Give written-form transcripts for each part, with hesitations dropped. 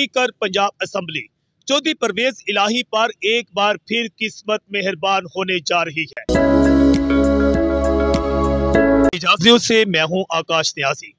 Speaker Punjab assembly Chaudhary Parvez इलाही पर एक बार फिर किस्मत मेहरबान होने जा रही है। इजाज़त से मैं हूं आकाश न्याजी।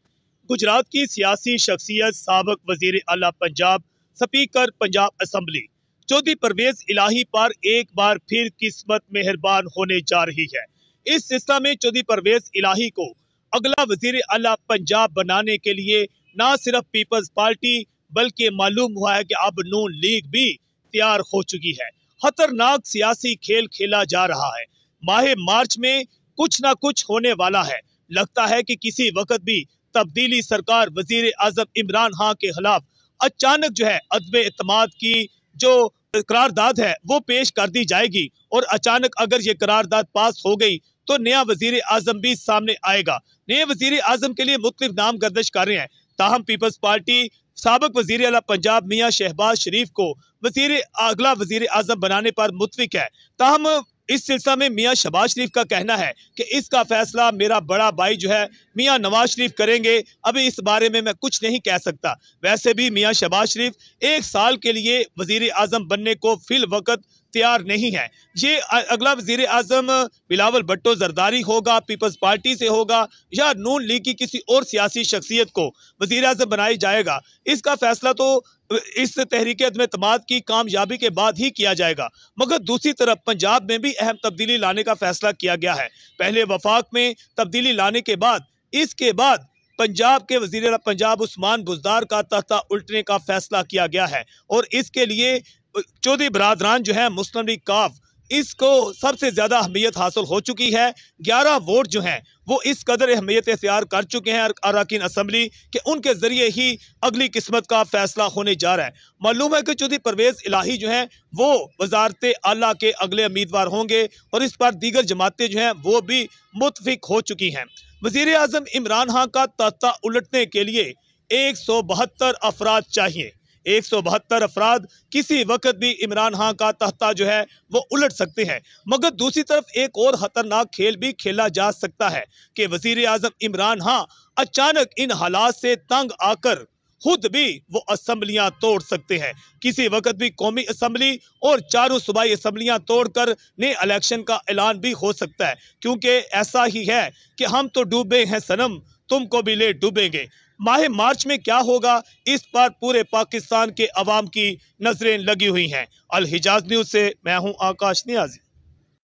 गुजरात की सियासी शख्सियत साबिक वजीर आला पंजाब स्पीकर पंजाब असेंबली चौधरी परवेज इलाही पर एक बार फिर किस्मत मेहरबान होने जा रही है। इस सिलसिले में चौधरी परवेज इलाही को अगला वजीर आला पंजाब बनाने के लिए न सिर्फ पीपल्स पार्टी बल्कि मालूम हुआ है कि अब नून लीग भी तैयार हो चुकी है। खतरनाक सियासी खेल खेला जा रहा है। माह मार्च में कुछ ना कुछ होने वाला है। लगता है कि किसी वक्त भी तब्दीली सरकार वजीर आजम इमरान खान के खिलाफ अचानक जो है अदब एतमाद की जो करारदाद है वो पेश कर दी जाएगी और अचानक अगर ये करारदाद पास हो गई तो नया वजीर आजम भी सामने आएगा। नए वजीर आजम के लिए मुख्तलिफ नाम गर्दिश कर रहे हैं। ताहम पीपल्स पार्टी साबिक वजीर आला पंजाब मियां शहबाज शरीफ को अगला वजीर आजम बनाने पर मुतफिक है। ताहम इस सिलसिले में मियां शहबाज शरीफ का कहना है कि इसका फैसला मेरा बड़ा भाई जो है मियां नवाज शरीफ करेंगे। अभी इस बारे में मैं कुछ नहीं कह सकता। वैसे भी मियां शहबाज शरीफ एक साल के लिए वजीर आजम बनने को फिल वक्त तैयार नहीं है। ये अगला वजीर आजम बिलावल भुट्टो जरदारी होगा, पीपल्स पार्टी से होगा या नून लीग की किसी और सियासी शख्सियत को वजीर आजम बनाया जाएगा। इसका फैसला तो इस तहरीक अदम-ए-एतमाद की कामयाबी के बाद ही किया जाएगा। मगर दूसरी तरफ पंजाब में भी अहम तब्दीली लाने का फैसला किया गया है। पहले वफाक में तब्दीली लाने के बाद इसके बाद पंजाब के वजीर पंजाब उस्मान बुज़दार का तख्ता उल्टने का फैसला किया गया है और इसके लिए चौधरी बरादरान जो है मुस्लिम लीग काफ इसको सबसे ज्यादा अहमियत हासिल हो चुकी है। 11 वोट जो हैं वो इस कदर अहमियत इख्तियार कर चुके हैं अरकान असम्बली कि उनके जरिए ही अगली किस्मत का फैसला होने जा रहा है। मालूम है कि चौधरी परवेज इलाही जो हैं वो वजारत आला के अगले उम्मीदवार होंगे और इस पर दीगर जमातें जो हैं वो भी मुतफिक हो चुकी हैं। वजीर आजम इमरान खान का तख्ता उलटने के लिए 172 अफराद चाहिए। 172 अफराद किसी वक्त भी इमरान खान का तख्ता जो है वो उलट सकते हैं। मगर दूसरी तरफ एक और खतरनाक खेल भी खेला जा सकता है कि वजीर आजम इमरान खान अचानक इन हालात से तंग आकर खुद भी वो असम्बलियां तोड़ सकते हैं। किसी वक्त भी कौमी असम्बली और चारों सूबाई असम्बलियां तोड़कर नए इलेक्शन का ऐलान भी हो सकता है, क्योंकि ऐसा ही है कि हम तो डूबे हैं सनम तुमको भी ले डूबेंगे। माह मार्च में क्या होगा इस पर पूरे पाकिस्तान के अवाम की नजरें लगी हुई हैं। अल हिजाज न्यूज़ से मैं हूं आकाश न्याजी।